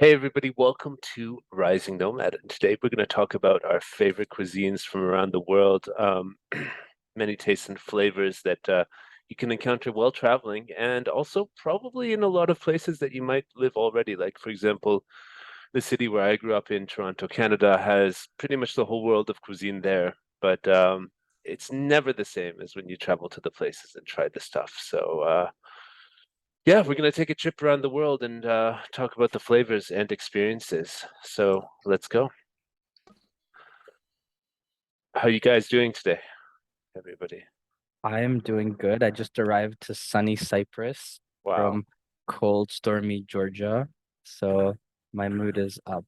Hey everybody, welcome to Rising Nomad. And today we're going to talk about our favorite cuisines from around the world. Many tastes and flavors that you can encounter while traveling, and also probably in a lot of places that you might live already. Like, for example, the city where I grew up in, Toronto, Canada, has pretty much the whole world of cuisine there, but it's never the same as when you travel to the places and try the stuff. So, yeah, we're going to take a trip around the world and talk about the flavors and experiences. So let's go. How you guys doing today, everybody? I am doing good. I just arrived to sunny Cyprus Wow. from cold, stormy Georgia. So my mood is up.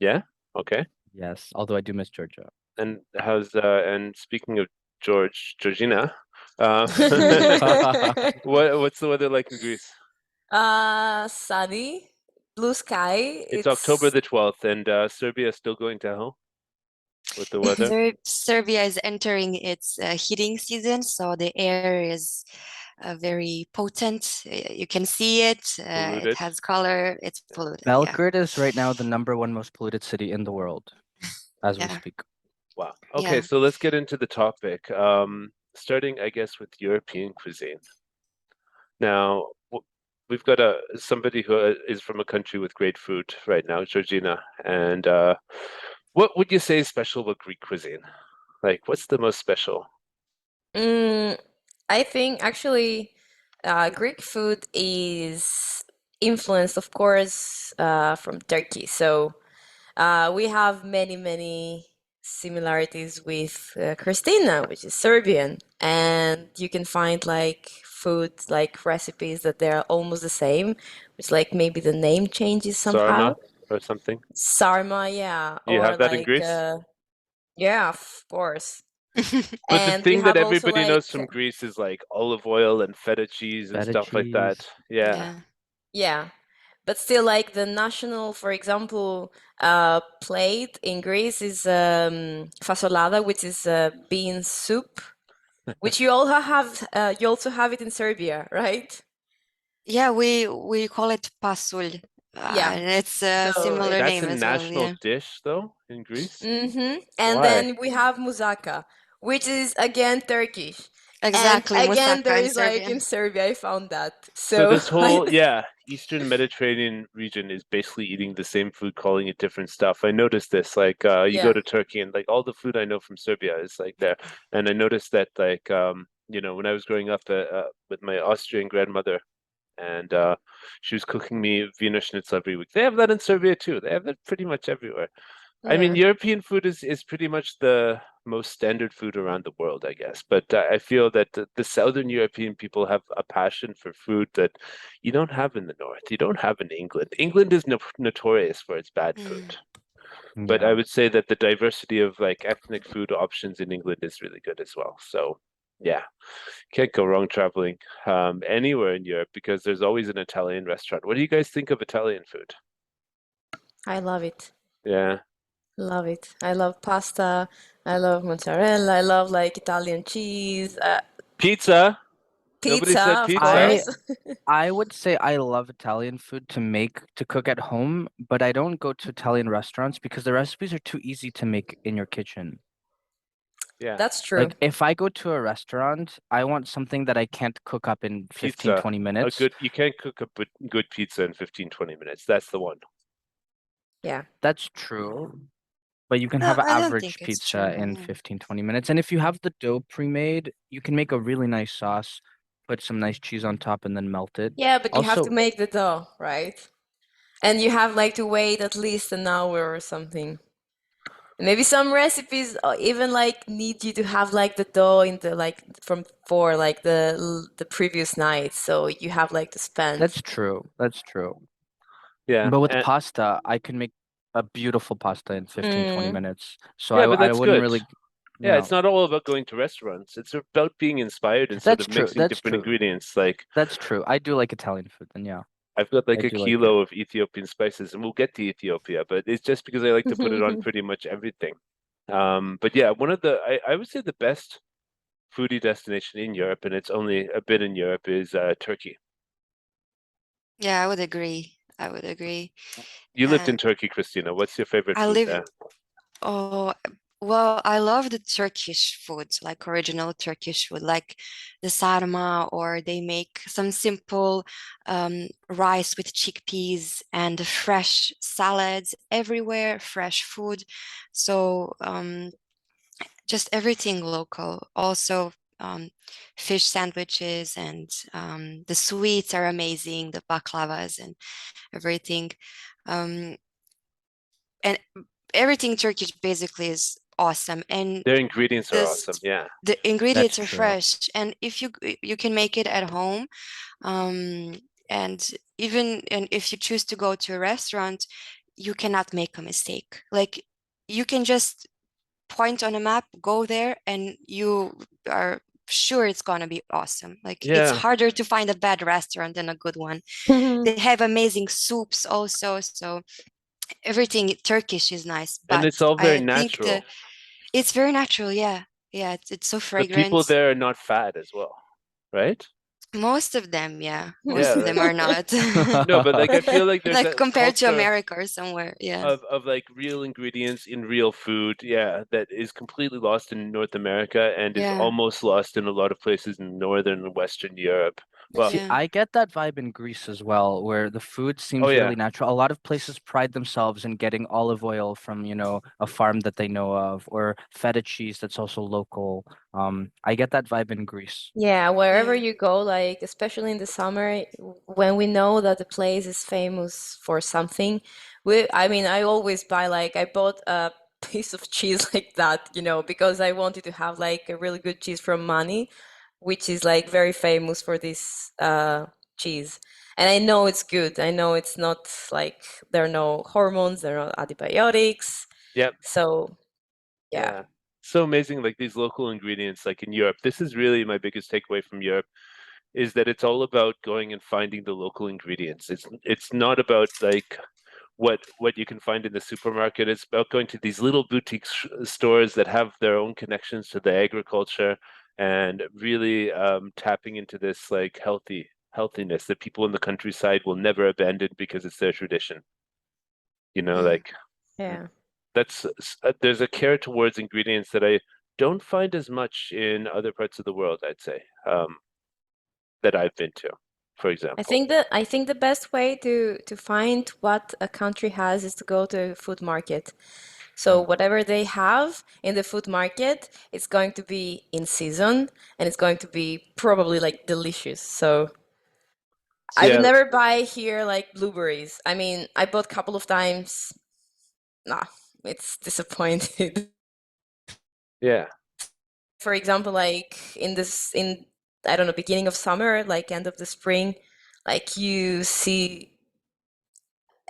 Yeah? Okay. Yes, although I do miss Georgia. And and speaking of Georgina, uh, what's the weather like in Greece? Sunny, blue sky. It's October It's the 12th, and Serbia is still going to hell with the weather. Serbia is entering its heating season, so the air is very potent. You can see it. It Polluted. has color. It's polluted. Yeah, Belgrade is right now the #1 most polluted city in the world as we yeah, speak. Wow. Okay, yeah. so let's get into the topic. Starting, I guess, with European cuisine. Now, we've got somebody who is from a country with great food right now, Georgina. And what would you say is special about Greek cuisine? Like, what's the most special? mm, I think actually Greek food is influenced, of course, from Turkey. So we have many similarities with Christina, which is Serbian, and you can find like food like recipes that they're almost the same, which like maybe the name changes somehow. Sarma or something? Sarma, yeah, You or have that in like Greece? yeah, of course. But the And we thing that have also everybody knows like from Greece is like olive oil and feta cheese and Feta stuff like that. cheese. Yeah. Yeah, yeah, but still like the national, for example, plate in Greece is fasolada, which is bean soup, which you also have it in Serbia, right? yeah. We call it pasul. Yeah. It's a So similar That's name a as well. national Yeah, dish, though, in Greece. And Why? then we have moussaka, which is again Turkish. And exactly. again, there Moussaka in is like Serbian. in Serbia, I found that. So So this I whole, yeah, Eastern Mediterranean region is basically eating the same food, calling it different stuff. I noticed this, like you go yeah. to Turkey and like all the food I know from Serbia is like there. And I noticed that like when I was growing up with my Austrian grandmother and she was cooking me Wiener Schnitzel every week. They have that in Serbia too. They have that pretty much everywhere. I mean, Yeah. European food is pretty much the most standard food around the world, I guess. But I feel that the Southern European people have a passion for food that you don't have in the North. You don't have in England. England is no notorious for its bad Mm. food. But I Yeah. would say that the diversity of like ethnic food options in England is really good as well. So yeah, can't go wrong traveling anywhere in Europe because there's always an Italian restaurant. What do you guys think of Italian food? I love it. Yeah. Love it. I love pasta. I love mozzarella. I love like Italian cheese. Pizza. Nobody Pizza, said of I pizza. course. I would say I love Italian food to cook at home, but I don't go to Italian restaurants because the recipes are too easy to make in your kitchen. Yeah. That's true. Like if I go to a restaurant, I want something that I can't cook up in 15, Pizza. 20 A minutes. good, you can't cook a good pizza in 15, 20 minutes. That's the one. Yeah. That's true, but you can No, have an I don't average think it's pizza true. in Yeah. 15, 20 minutes. And if you have the dough pre-made, you can make a really nice sauce, put some nice cheese on top, and then melt it. Yeah, but you have to Also, make the dough, right? And you have like to wait at least an hour or something. Maybe some recipes even like need you to have like the dough in the like from for like the previous night, so you have like to spend. that's true. That's true. Yeah. But with And pasta, I can make a beautiful pasta in 15, 20 Mm, minutes. So yeah, but I that's wouldn't good. really, Yeah, it's no. not all about going to restaurants. It's about being inspired and sort That's of true. mixing That's different true. ingredients. Like That's true. I do like Italian food, then yeah, I've got I like a do like it. kilo of Ethiopian spices, and we'll get to Ethiopia, but it's just because I like to put it on pretty much everything. But yeah, I would say the best foodie destination in Europe, and it's only a bit in Europe, is Turkey. Yeah, I would agree. I would agree. You lived in And Turkey, Christina. What's your favorite I food live, there? oh, well, I love the Turkish foods, like original Turkish food, like the sarma, or they make some simple rice with chickpeas and fresh salads everywhere, fresh food. So just everything local. Also, fish sandwiches, and the sweets are amazing, the baklavas and everything. Um, and everything Turkish basically is awesome. And Their ingredients are this awesome. Yeah. the That's ingredients are true. fresh. And if you can make it at home, um, and if you choose to go to a restaurant, you cannot make a mistake. Like, you can just point on a map, go there, and you are sure it's gonna be awesome. Like, it's Yeah. harder to find a bad restaurant than a good one. They have amazing soups also, so everything Turkish is nice. And But it's all very I think natural. it's very natural. Yeah, yeah, it's so The people fragrant. there are not fat as well, right? Most of them, yeah, most Yeah, of them are not. no, but like I feel like there's Like, a compared to culture America or somewhere, yeah, of like real ingredients in real food, yeah, that is completely lost in North America and is yeah, almost lost in a lot of places in Northern and Western Europe. Well, See, yeah, I get that vibe in Greece as well, where the food oh seems yeah, really natural. A lot of places pride themselves in getting olive oil from, a farm that they know of, or feta cheese that's also local. I get that vibe in Greece. Yeah, wherever yeah, you go, like especially in the summer, when we know that the place is famous for something, I mean, I always buy like I bought a piece of cheese like that, because I wanted to have like a really good cheese from Mani, which is like very famous for this cheese. And I know it's good. I know it's not like there are no hormones, there are no antibiotics. yep, So, yeah. yeah. So amazing, like these local ingredients, like in Europe. This is really my biggest takeaway from Europe is that it's all about going and finding the local ingredients. It's not about like what you can find in the supermarket. It's about going to these little boutique stores that have their own connections to the agriculture and really tapping into this like healthiness that people in the countryside will never abandon because it's their tradition. mm, Like Yeah. that's there's a care towards ingredients that I don't find as much in other parts of the world, I'd say, that I've been to, for example. I think the best way to find what a country has is to go to a food market. So Mm. whatever they have in the food market, it's going to be in season and it's going to be probably like delicious. So So I would yeah, never buy here like blueberries. I mean, I bought a couple of times. Nah, it's disappointed. yeah. For example, like in I don't know, beginning of summer, like end of the spring, like you see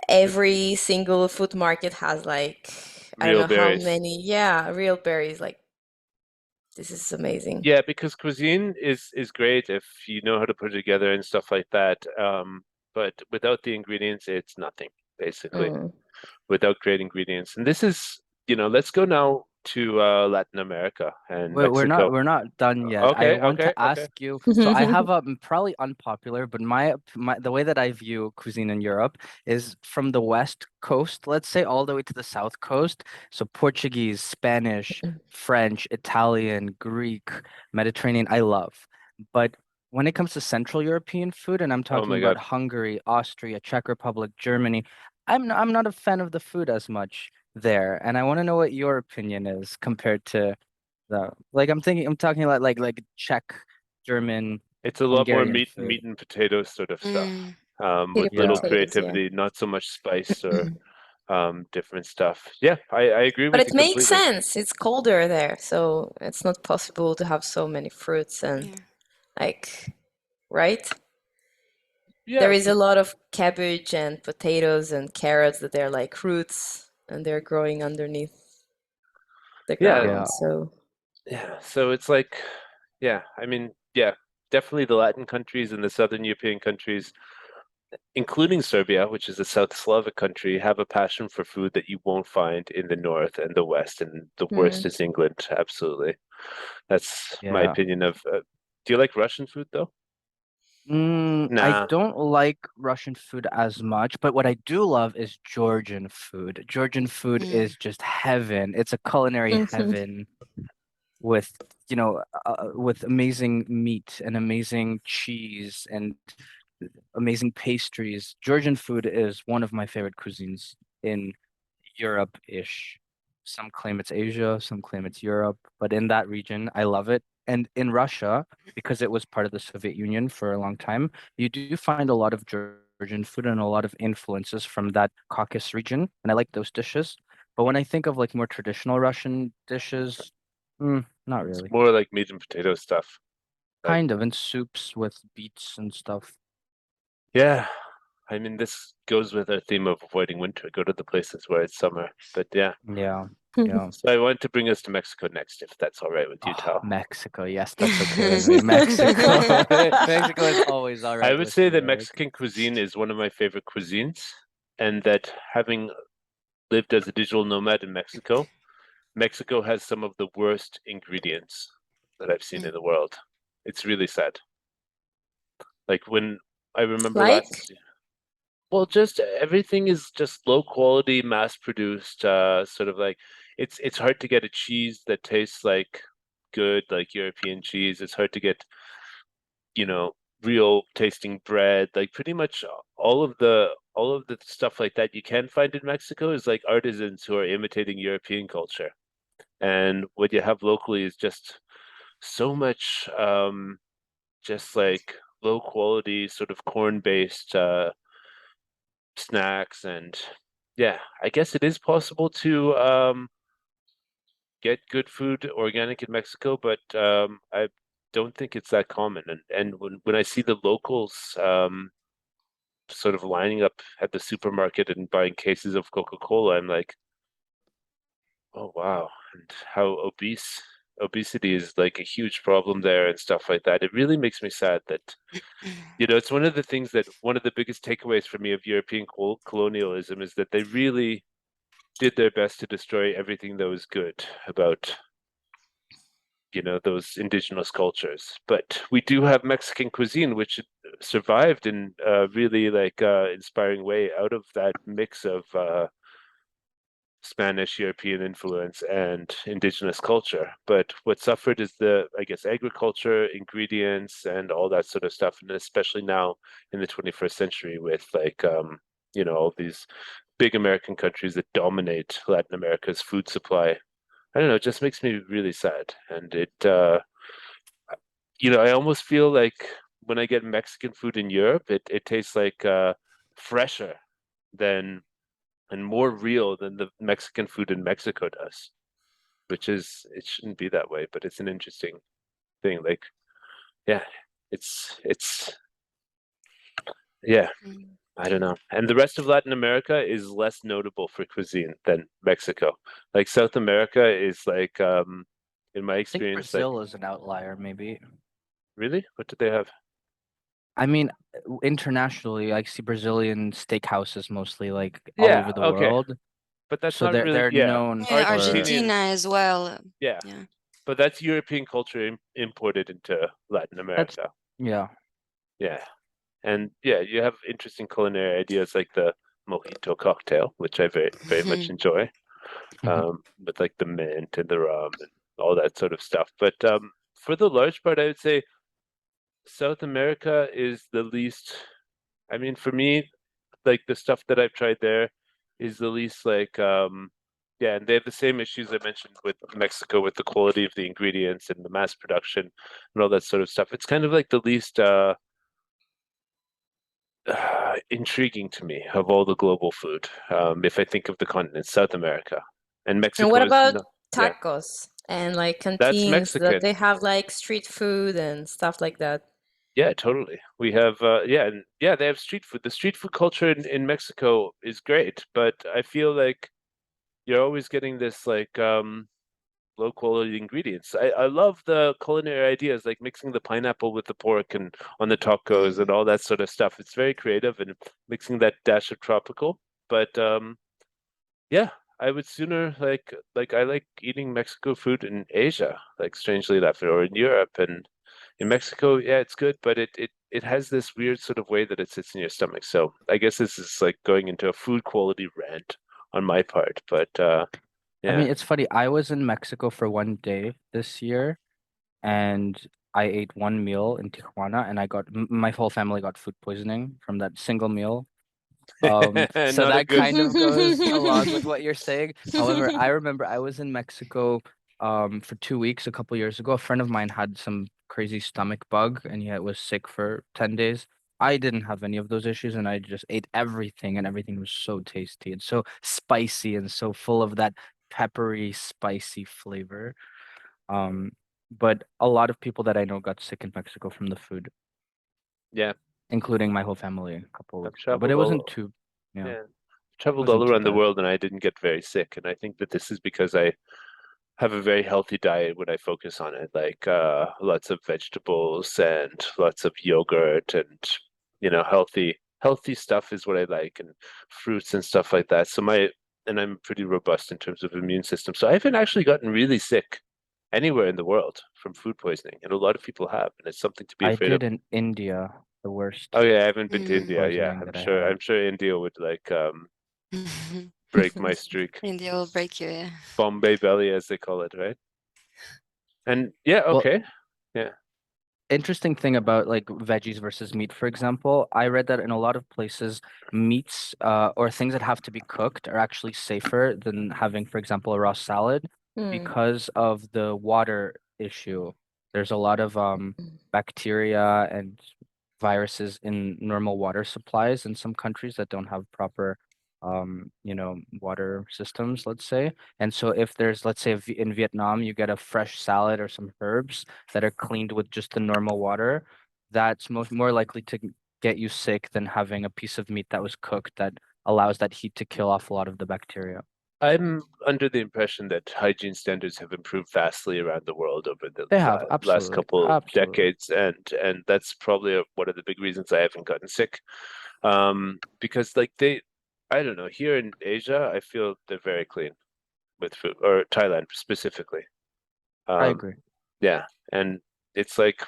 every single food market has like I don't Real know how berries. many, yeah, real berries. Like this is amazing. Yeah, because cuisine is great if you know how to put it together and stuff like that. But without the ingredients, it's nothing, basically. Mm. Without great ingredients. And this is, let's go now to Latin America and We're not Mexico. we're not done yet. I Okay, want to okay, okay. ask you. So I have a probably unpopular, but my the way that I view cuisine in Europe is from the west coast, let's say, all the way to the south coast. So Portuguese, Spanish, French, Italian, Greek, Mediterranean, I love. But when it comes to Central European food, and I'm Oh talking my about God. Hungary, Austria, Czech Republic, Germany, I'm not a fan of the food as much there, and I want to know what your opinion is compared to like I'm talking like Czech, German, It's a lot more Hungarian meat, food. meat and potatoes sort of stuff, mm, Sweet with Yeah. little potatoes, yeah. creativity, not so much spice or different stuff. Yeah, I agree But with you it makes completely. sense. It's colder there, so it's not possible to have so many fruits and yeah. like, right? There Yeah, is a lot of cabbage and potatoes and carrots that they're like roots and they're growing underneath the yeah, Yeah. ground. So, yeah. So it's like, yeah, I mean, yeah, definitely the Latin countries and the Southern European countries, including Serbia, which is a South Slavic country, have a passion for food that you won't find in the North and the West. And the worst hmm. is England. Absolutely. That's my Yeah. opinion of. Do you like Russian food though? I Nah, don't like Russian food as much, but what I do love is Georgian food. Georgian food Mm. is just heaven. It's a culinary Mhm. heaven with, with amazing meat and amazing cheese and amazing pastries. Georgian food is one of my favorite cuisines in Europe-ish. Some claim it's Asia, some claim it's Europe, but in that region, I love it. And in Russia, because it was part of the Soviet Union for a long time, you do find a lot of Georgian food and a lot of influences from that Caucasus region, and I like those dishes. But when I think of like more traditional Russian dishes, not it's really. more like meat and potato stuff. Like, Kind of, and soups with beets and stuff. yeah, I mean, this goes with our theme of avoiding winter. Go to the places where it's summer. But yeah, Yeah, yeah. so I want to bring us to Mexico next, if that's all right with you, Oh, Tal. Mexico. Yes, that's okay with me. Mexico. Mexico is always all I right would with say me, that Eric. Mexican cuisine is one of my favorite cuisines, and that having lived as a digital nomad in Mexico, Mexico has some of the worst ingredients that I've seen in Mm. the world. It's really sad. Like when I remember Like, last, well, just everything is just low quality, mass produced, sort of like it's hard to get a cheese that tastes like good, like European cheese. It's hard to get, you know, real tasting bread. Like pretty much all of the stuff like that you can find in Mexico is like artisans who are imitating European culture. And what you have locally is just so much just like low quality sort of corn-based snacks. And yeah, I guess it is possible to get good food organic in Mexico, but I don't think it's that common. And when I see the locals sort of lining up at the supermarket and buying cases of Coca-Cola, I'm like, oh wow, and how obesity is like a huge problem there and stuff like that. It really makes me sad that, it's one of the things that one of the biggest takeaways for me of European colonialism is that they really did their best to destroy everything that was good about, those indigenous cultures. But we do have Mexican cuisine, which survived in a really like inspiring way out of that mix of Spanish European influence and indigenous culture. But what suffered is the, I guess, agriculture, ingredients, and all that sort of stuff. And especially now in the 21st century with like, all these big American countries that dominate Latin America's food supply. I don't know, it just makes me really sad. And I almost feel like when I get Mexican food in Europe, it tastes like fresher than and more real than the Mexican food in Mexico does, which is it shouldn't be that way, but it's an interesting thing. Like, yeah, it's yeah, Mm. I don't know. And the rest of Latin America is less notable for cuisine than Mexico. Like South America is like, in my I think experience, like Brazil is an outlier, maybe. really, what do they have? I mean, internationally, I see Brazilian steakhouses mostly like all Yeah, over the okay, world. but that's So not they're really, they're yeah. known Yeah, for Argentina Argentinian, as well. yeah, Yeah. but that's European culture imported into Latin that's America. yeah. Yeah. And yeah, you have interesting culinary ideas like the mojito cocktail, which I very, very much enjoy, Mhm. with like the mint and the rum and all that sort of stuff. But for the large part, I would say South America is the least, I mean, for me, like the stuff that I've tried there is the least like, yeah, and they have the same issues I mentioned with Mexico with the quality of the ingredients and the mass production and all that sort of stuff. It's kind of like the least intriguing to me of all the global food. If I think of the continent, South America and and what Mexico is about no, yeah, tacos and like that's canteens that Mexican. they have like street food and stuff like that? Yeah, totally. We have, yeah, and yeah, they have street food. The street food culture in Mexico is great, but I feel like you're always getting this like low quality ingredients. I love the culinary ideas like mixing the pineapple with the pork and on the tacos and Mm. all that sort of stuff. It's very creative and mixing that dash of tropical. But yeah, I would sooner like I like eating Mexico food in Asia, like strangely enough, or in Europe. And In Mexico, yeah, it's good, but it has this weird sort of way that it sits in your stomach. So I guess this is like going into a food quality rant on my part, but I yeah. mean, it's funny. I was in Mexico for 1 day this year, and I ate one meal in Tijuana, and my whole family got food poisoning from that single meal. So Not a that good. kind of goes along with what you're saying. However, I remember I was in Mexico for 2 weeks a couple years ago. A friend of mine had some crazy stomach bug and he was sick for 10 days. I didn't have any of those issues and I just ate everything and everything was so tasty and so spicy and so full of that peppery, spicy flavor. Um, but a lot of people that I know got sick in Mexico from the food, Yeah, including my whole family a couple of I've weeks ago. But it traveled wasn't all. too, yeah, it Yeah, traveled all wasn't too around the bad. world, and I didn't get very sick. And I think that this is because I have a very healthy diet when I focus on it, like lots of vegetables and lots of yogurt and healthy stuff is what I like, and fruits and stuff like that. And I'm pretty robust in terms of immune system. So I haven't actually gotten really sick anywhere in the world from food poisoning, and a lot of people have, and it's something to be I afraid of. did in India, the Oh worst yeah, I haven't been to food Mm. India. Yeah, poisoning I'm that I sure. had. I'm sure India would like break my streak. India will break you, yeah. Bombay belly, as they call it, right? And yeah, Well, okay. Yeah. interesting thing about like veggies versus meat, for example, I read that in a lot of places, meats or things that have to be cooked are actually safer than having, for example, a raw salad Hmm. because of the water issue. There's a lot of bacteria and viruses in normal water supplies in some countries that don't have proper water systems, let's say. And so if there's, let's say, in Vietnam, you get a fresh salad or some herbs that are cleaned with just the normal water, that's more likely to get you sick than having a piece of meat that was cooked that allows that heat to kill off a lot of the bacteria. I'm under the impression that hygiene standards have improved vastly around the world over the They have, last absolutely, couple absolutely. decades, and that's probably one of the big reasons I haven't gotten sick. Because like I don't know, here in Asia, I feel they're very clean with food, or Thailand specifically. I Um, agree. yeah, and it's like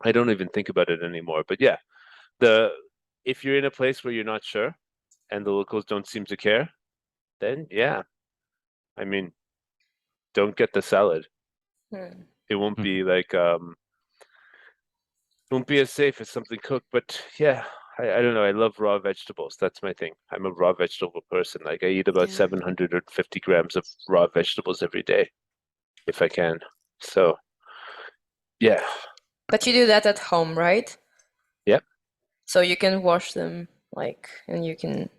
I don't even think about it anymore. But yeah, the if you're in a place where you're not sure and the locals don't seem to care, then yeah, I mean, don't get the salad. Hmm. It won't Mhm. be like won't be as safe as something cooked. But yeah, I don't know. I love raw vegetables. That's my thing. I'm a raw vegetable person. Like I eat about Yeah. 750 grams of raw vegetables every day if I can. So yeah, But you do that at home, right? yeah. So you can wash them, like, and you can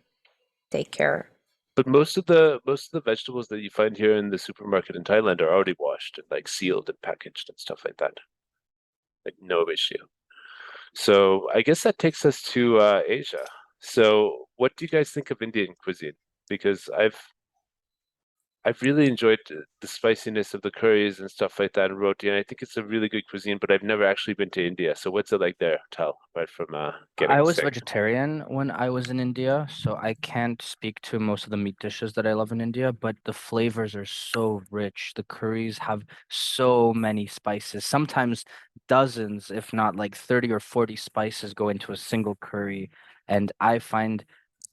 take care. But most of the vegetables that you find here in the supermarket in Thailand are already washed and like sealed and packaged and stuff like that. Like no issue. So I guess that takes us to Asia. So what do you guys think of Indian cuisine? Because I've really enjoyed the spiciness of the curries and stuff like that and roti, and I think it's a really good cuisine, but I've never actually been to India. So what's it like there, Tal, apart from I getting was sick? vegetarian when I was in India, so I can't speak to most of the meat dishes that I love in India, but the flavors are so rich. The curries have so many spices, sometimes dozens, if not like 30 or 40 spices go into a single curry. And I find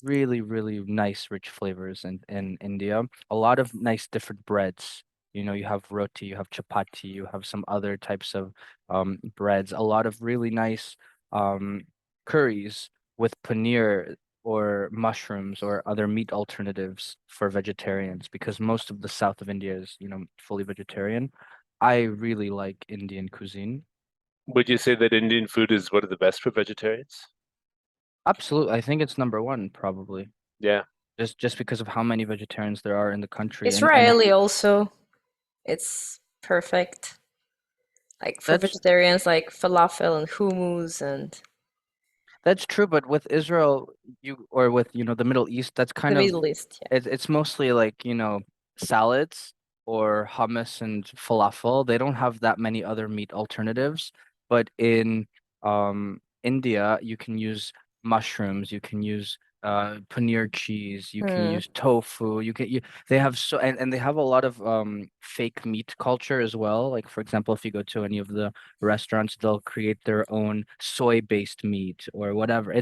really, really nice, rich flavors in India. A lot of nice different breads. You have roti, you have chapati, you have some other types of breads, a lot of really nice um curries with paneer or mushrooms or other meat alternatives for vegetarians because most of the south of India is, fully vegetarian. I really like Indian cuisine. Would you say that Indian food is one of the best for vegetarians? Absolutely. I think it's number one, probably. Yeah. Just because of how many vegetarians there are in the country and Israeli also, it's perfect. Like for that's vegetarians, like falafel and hummus and That's true, but with Israel, or with, the Middle East, that's the kind of Middle East. Yeah. it's mostly like, salads or hummus and falafel. They don't have that many other meat alternatives. But in India, you can use mushrooms, you can use paneer cheese. You can Mm. use tofu. They have and they have a lot of fake meat culture as well. Like for example, if you go to any of the restaurants, they'll create their own soy-based meat or whatever.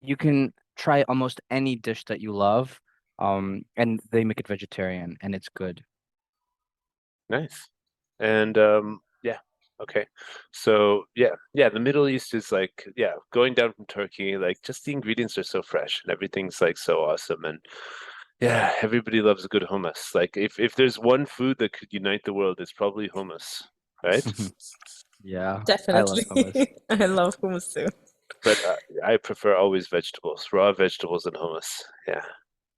You can try almost any dish that you love, and they make it vegetarian, and it's good. Nice. And yeah, okay. So yeah, the Middle East is like, yeah, going down from Turkey, like just the ingredients are so fresh and everything's like so awesome. And yeah, everybody loves a good hummus. Like if there's one food that could unite the world, it's probably hummus, right? Yeah, I love Definitely. hummus. I love hummus too. But I prefer always vegetables, raw vegetables and hummus. Yeah,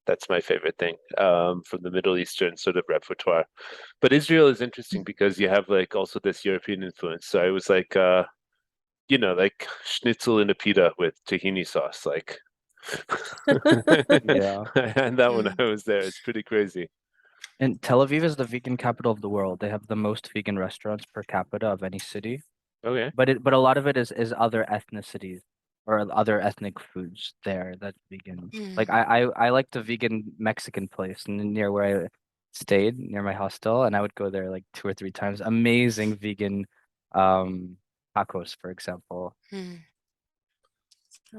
that's my favorite thing from the Middle Eastern sort of repertoire. But Israel is interesting because you have like also this European influence. So I was like, like schnitzel in a pita with tahini sauce, like. Yeah. I had that when Mm. I was there. It's pretty crazy. And Tel Aviv is the vegan capital of the world. They have the most vegan restaurants per capita of any city. Okay. But a lot of it is other ethnicities or other ethnic foods there that's vegan. Like Mm. I like the vegan Mexican place near where I stayed, near my hostel, and I would go there like 2 or 3 times. Amazing vegan um tacos, for example. Mm.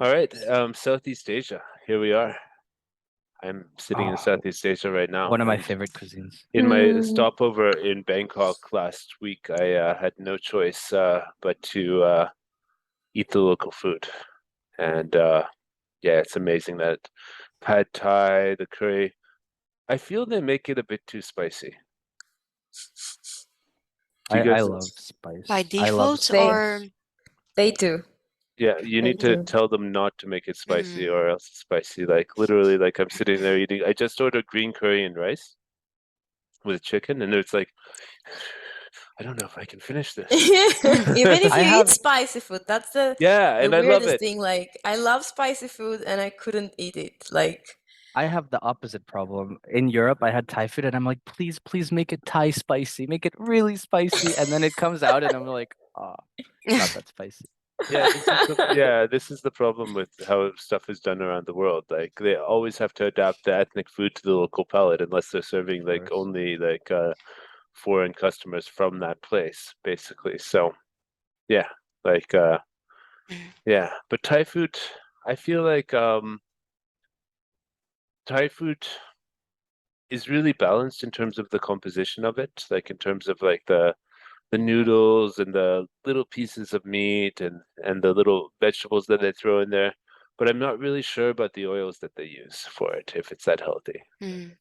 All right. Southeast Asia. Here we are. I'm sitting in Oh, Southeast Asia right now, one of my and favorite cuisines. in my Mm. stopover in Bangkok last week, I had no choice but to eat the local food. And yeah, it's amazing that pad thai, the curry, I feel they make it a bit too spicy. Do you I guys? love By spice. I love default They or spice. they do. Yeah, you They need to do. tell them not to make it spicy mm. or else it's spicy. Like literally, like I'm sitting there eating. I just ordered green curry and rice with chicken, and it's like, I don't know if I can finish this. Even if I you eat have spicy food, that's the Yeah, the and I love weirdest it. thing. Like I love spicy food and I couldn't eat it. Like I have the opposite problem. In Europe, I had Thai food and I'm like, please, please make it Thai spicy. Make it really spicy. And then it comes out and I'm like, oh, it's not that spicy. This is the problem with how stuff is done around the world. Like they always have to adapt the ethnic food to the local palate unless they're Of serving like course. only like foreign customers from that place, basically. So yeah, like Mm. yeah. But Thai food, I feel like Thai food is really balanced in terms of the composition of it, like in terms of like the noodles and the little pieces of meat and the little vegetables that they throw in there. But I'm not really sure about the oils that they use for it, if it's that healthy. Mm.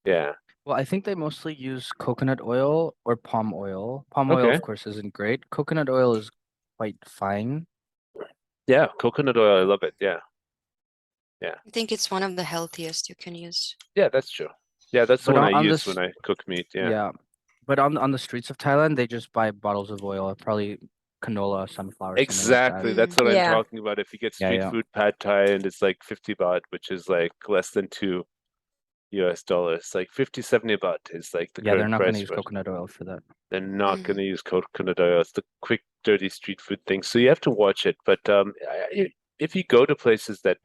Yeah. Well, I think they mostly use coconut oil or palm oil. Palm oil, Okay. of course, isn't great. Coconut oil is quite fine. Yeah, coconut oil, I love it. Yeah. Yeah. I think it's one of the healthiest you can use. Yeah, that's true. Yeah, that's the But one I on use when this, I cook meat. Yeah. yeah, but on the streets of Thailand, they just buy bottles of oil, probably canola, sunflower, something like that. Exactly. That's Mm. what I'm yeah. talking about. If you get Yeah, street yeah. food pad thai and it's like 50 baht, which is like less than $2 US, like 50, 70 baht is like the Yeah, they're current not going to price use for it. coconut oil for that. They're not going Mm. to use coconut oil. It's the quick, dirty street food thing. So you have to watch it. But if you go to places that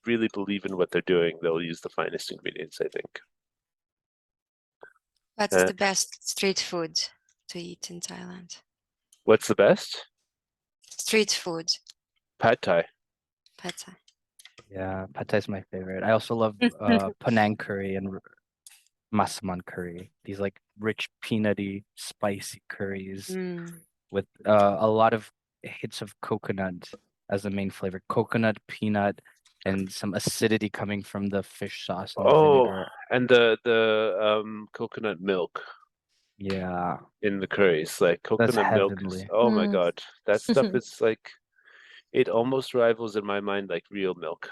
really believe in what they're doing, they'll use the finest ingredients, I think. What's Uh, the best street food to eat in Thailand? what's the best? Street food, Pad Thai. pad thai. Yeah, pad thai is my favorite. I also love Penang curry and Massaman curry. These like rich peanutty, spicy curries Mm. with a lot of hits of coconut as the main flavor. Coconut, peanut, and some acidity coming from the fish sauce and the Oh, vinegar. and the coconut milk Yeah, in the curries. Like that's coconut milk is, heavenly. oh my Mm. God. That stuff is like, it almost rivals in my mind like real milk.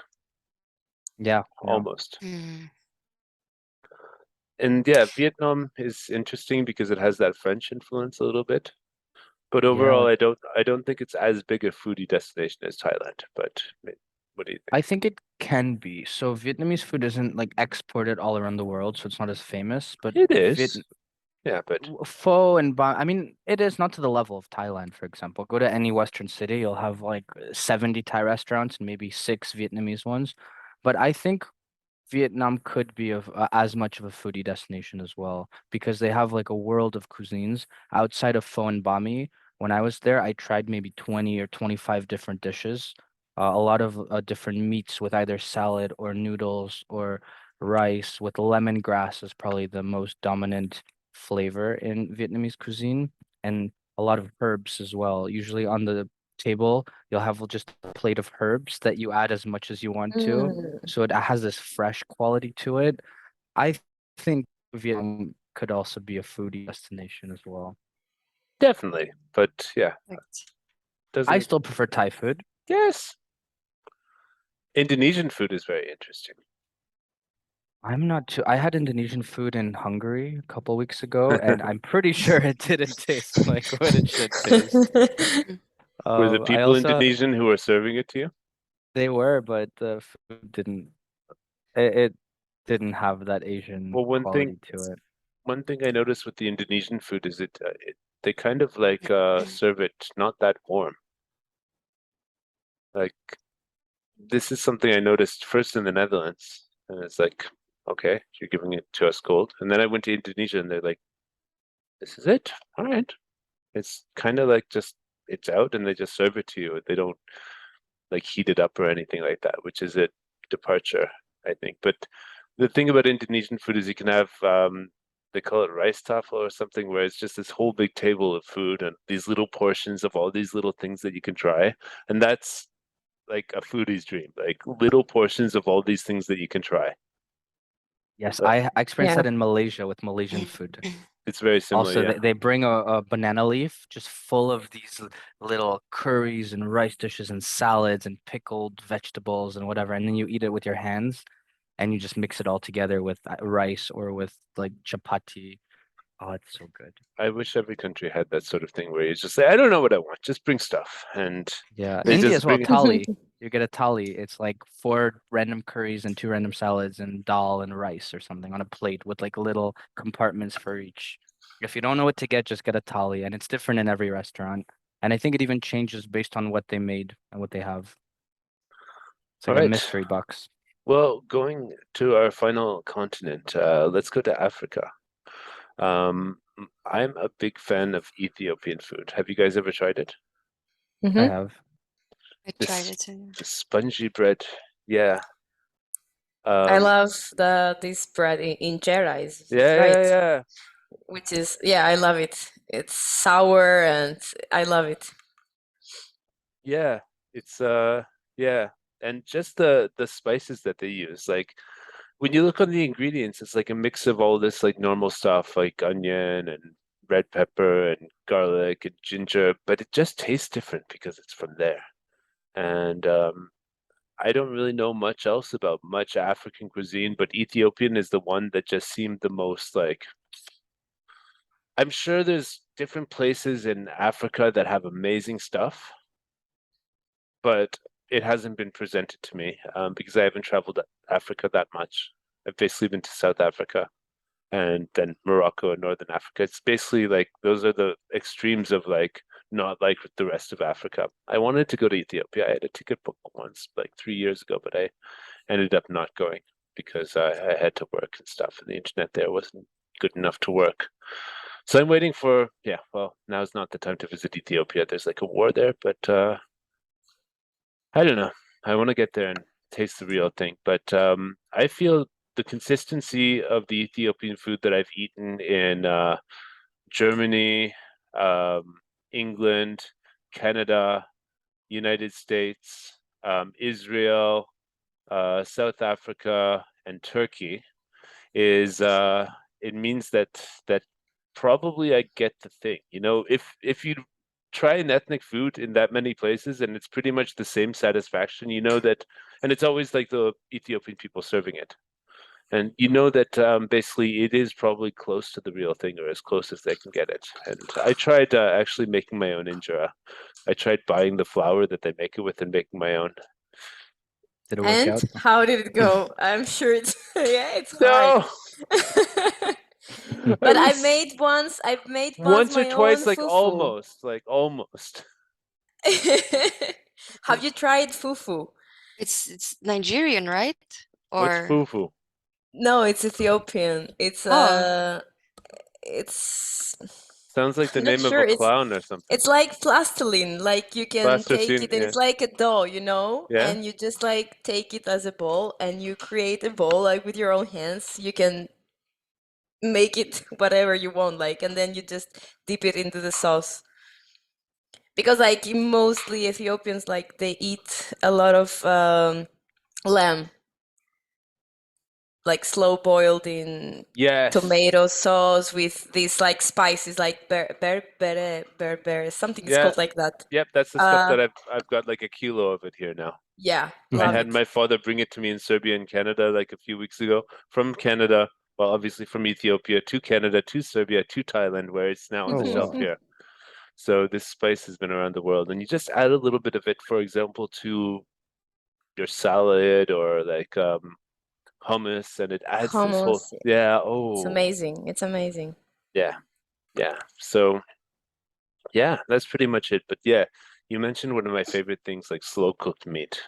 Yeah, yeah, Almost. Mm. And yeah, Vietnam is interesting because it has that French influence a little bit. But overall, yeah. I don't think it's as big a foodie destination as Thailand. But what do you think? I think it can be. So Vietnamese food isn't like exported all around the world, so it's not as famous. But It is. Yeah, but Pho and banh, I mean, it is not to the level of Thailand, for example. Go to any Western city, you'll have like 70 Thai restaurants and maybe six Vietnamese ones. But I think Vietnam could be as much of a foodie destination as well because they have like a world of cuisines outside of pho and banh mi. When I was there, I tried maybe 20 or 25 different dishes, a lot of different meats with either salad or noodles or rice with lemongrass is probably the most dominant flavor in Vietnamese cuisine, and a lot of herbs as well. Usually on the table, you'll have just a plate of herbs that you add as much as you want to, Mm. so it has this fresh quality to it. I think Vietnam could also be a foodie destination as well. Definitely. But yeah, Perfect. I doesn't. still prefer Thai food. Yes. Indonesian food is very interesting. I'm not too. I had Indonesian food in Hungary a couple weeks ago, and I'm pretty sure it didn't taste like what it should taste. Mm. Were the I people also Indonesian who were serving it to you? they were, but the food didn't. It didn't have that Asian Well, quality to it. one thing I noticed with the Indonesian food is they kind of like serve it not that warm. Like this is something I noticed first in the Netherlands, and it's like, okay, you're giving it to us cold. And then I went to Indonesia, and they're like, this is it. All right. It's kind of like just it's out, and they just serve it to you. They don't like heat it up or anything like that, which is a departure, I think. But the thing about Indonesian food is you can have they call it rice tafel or something, where it's just this whole big table of food and these little portions of all these little things that you can try. And that's like a foodie's dream, like little portions of all these things that you can try. Yes, But I experienced Yeah. that in Malaysia with Malaysian food. it's very similar, Also, yeah. they bring a banana leaf just full of these little curries and rice dishes and salads and pickled vegetables and whatever, and then you eat it with your hands and you just mix it all together with rice or with like chapati. Oh, it's so good. I wish every country had that sort of thing where you just say, I don't know what I want, just bring stuff. And Yeah, they India just as well, bring it. thali. You get a thali. It's like four random curries and two random salads and dal and rice or something on a plate with like little compartments for each. If you don't know what to get, just get a thali, and it's different in every restaurant. And I think it even changes based on what they made and what they have. It's All like a right. mystery box. Well, going to our final continent, let's go to Africa. I'm a big fan of Ethiopian food. Have you guys ever tried it? I Hmm. have. I tried This it too. the spongy bread. Yeah. I Um, love this bread in injera, is yeah, right? yeah, yeah. Which is, yeah, I love it. It's sour and I love it. Yeah. It's yeah. And just the spices that they use. Like when you look on the ingredients, it's like a mix of all this like normal stuff like onion and red pepper and garlic and ginger, but it just tastes different because it's from there. And I don't really know much else about much African cuisine, but Ethiopian is the one that just seemed the most like. I'm sure there's different places in Africa that have amazing stuff, but it hasn't been presented to me because I haven't traveled Africa that much. I've basically been to South Africa and then Morocco and Northern Africa. It's basically like those are the extremes of like not like the rest of Africa. I wanted to go to Ethiopia. I had a ticket booked once, like 3 years ago, but I ended up not going because I had to work and stuff, and the internet there wasn't good enough to work. So I'm waiting for, yeah, well, now's not the time to visit Ethiopia. There's like a war there, but I don't know. I want to get there and taste the real thing. But I feel the consistency of the Ethiopian food that I've eaten in Germany, England, Canada, United States, Israel, South Africa, and Turkey is it means that probably I get the thing. You know, if you try an ethnic food in that many places and it's pretty much the same satisfaction, you know that, and it's always like the Ethiopian people serving it. And you know that basically it is probably close to the real thing or as close as they can get it. And I tried actually making my own injera. I tried buying the flour that they make it with and making my own. Did it work And out? how did it go? I'm sure it's yeah, it's hard. No, I But was I've made once once or my own twice, fufu. like almost. Have you tried fufu? It's Nigerian, right? What's Or fufu? No, it's Ethiopian. oh, It's Sounds like the I'm not name of sure. a clown or something. It's like plastilin. Like you can take Plasticine, it and yeah. it's like a dough, you know? Yeah? And you just like take it as a ball and you create a ball like with your own hands. You can make it whatever you want, like, and then you just dip it into the sauce. Because like mostly Ethiopians like they eat a lot of lamb, like slow boiled in Yes. tomato sauce with these like spices like berbere, something is Yeah. called like that. Yep, that's the stuff Uh, that I've got like a kilo of it here now. yeah, I love had it. my father bring it to me in Serbia and Canada like a few weeks ago. From Canada, well, obviously from Ethiopia to Canada to Serbia to Thailand, where it's now on Oh the shelf wow. here. So this spice has been around the world, and you just add a little bit of it, for example, to your salad or like hummus, and it adds this whole, Hummus, yeah, it's oh, amazing. It's amazing. yeah, yeah. So yeah, that's pretty much it. But yeah, you mentioned one of my favorite things, like slow cooked meat.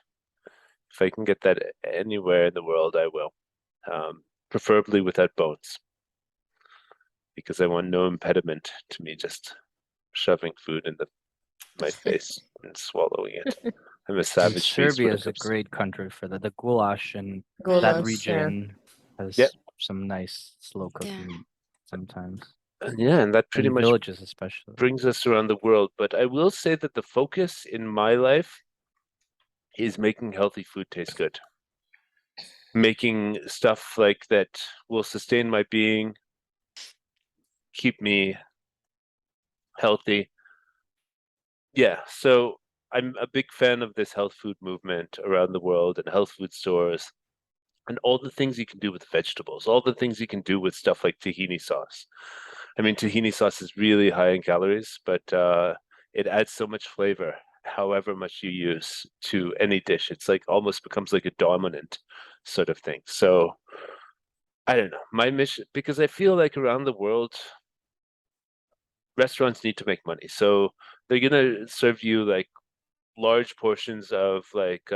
If I can get that anywhere in the world, I will. Preferably without bones, because I want no impediment to me just shoving food in my face and swallowing it. I'm a And savage beast Serbia when it is a comes. great country for that. The goulash in that Goulash, yeah. region Yep, has some nice slow cooked yeah. meat sometimes. and yeah, and that pretty In much villages especially. brings us around the world. But I will say that the focus in my life is making healthy food taste good, making stuff like that will sustain my being, keep me healthy. Yeah, so I'm a big fan of this health food movement around the world and health food stores and all the things you can do with vegetables, all the things you can do with stuff like tahini sauce. I mean, tahini sauce is really high in calories, but it adds so much flavor, however much you use to any dish. It's like almost becomes like a dominant sort of thing. So I don't know. My mission, because I feel like around the world, restaurants need to make money. So they're gonna serve you like large portions of like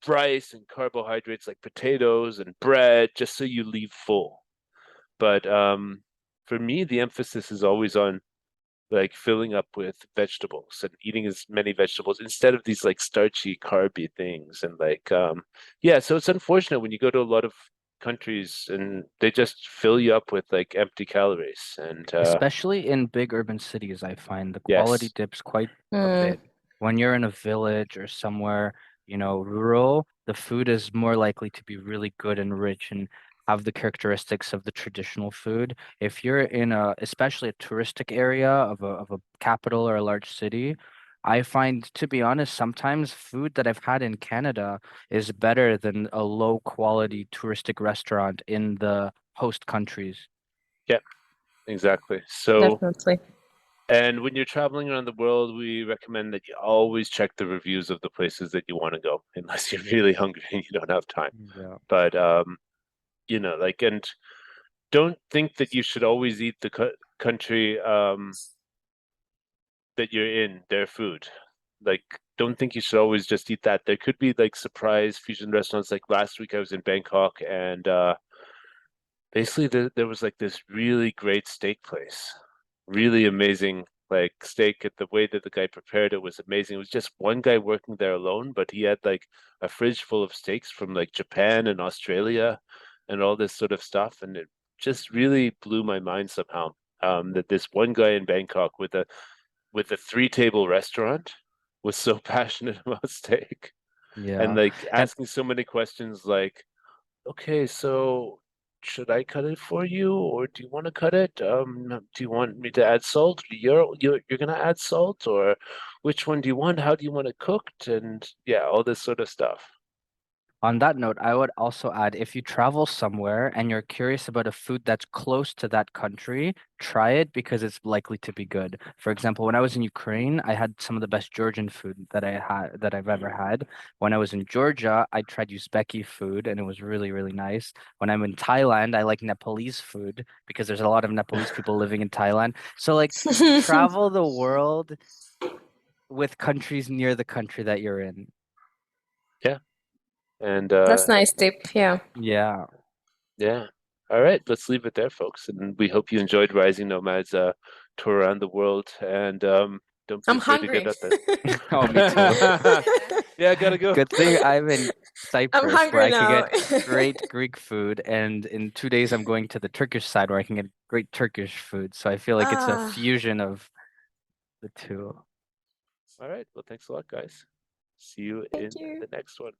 rice and carbohydrates like potatoes and bread just so you leave full. But for me, the emphasis is always on like filling up with vegetables and eating as many vegetables instead of these like starchy, carby things. And like, yeah, so it's unfortunate when you go to a lot of countries and they just fill you up with like empty calories. And Especially in big urban cities, I find the quality yes, dips quite a Mm, bit. When you're in a village or somewhere, rural, the food is more likely to be really good and rich and have the characteristics of the traditional food. If you're in especially a touristic area of a capital or a large city, I find, to be honest, sometimes food that I've had in Canada is better than a low quality touristic restaurant in the host countries. yeah, exactly. So, definitely. and when you're traveling around the world, we recommend that you always check the reviews of the places that you want to go, unless you're really hungry and you don't have time. Yeah. But like, and don't think that you should always eat the country that you're in, their food. Like, don't think you should always just eat that. There could be like surprise fusion restaurants. Like last week, I was in Bangkok, and basically there was like this really great steak place, really amazing like steak. At the way that the guy prepared it was amazing. It was just one guy working there alone, but he had like a fridge full of steaks from like Japan and Australia and all this sort of stuff, and it just really blew my mind somehow. That this one guy in Bangkok with a three-table restaurant was so passionate about steak and Yeah. like And asking so many questions like, okay, so should I cut it for you, or do you want to cut it? Do you want me to add salt? You're gonna add salt, or which one do you want? How do you want it cooked? And yeah, all this sort of stuff. on that note, I would also add if you travel somewhere and you're curious about a food that's close to that country, try it because it's likely to be good. For example, when I was in Ukraine, I had some of the best Georgian food that I've ever had. When I was in Georgia, I tried Uzbeki food and it was really, really nice. When I'm in Thailand, I like Nepalese food because there's a lot of Nepalese people living in Thailand. So like travel the world with countries near the country that you're in. Yeah, And That's nice tip. Yeah. Yeah. yeah. All right, let's leave it there, folks. And we hope you enjoyed Rising Nomads tour around the world. And don't be I'm afraid to get hungry. out there. Oh, me too. Yeah, I gotta go. Good thing I'm in I'm Cyprus where hungry I can now. get great Greek food, and in 2 days I'm going to the Turkish side where I can get great Turkish food. So I feel like it's a Ah. fusion of the two. All right. Well, thanks a lot, guys. See you in Thank you. the next one.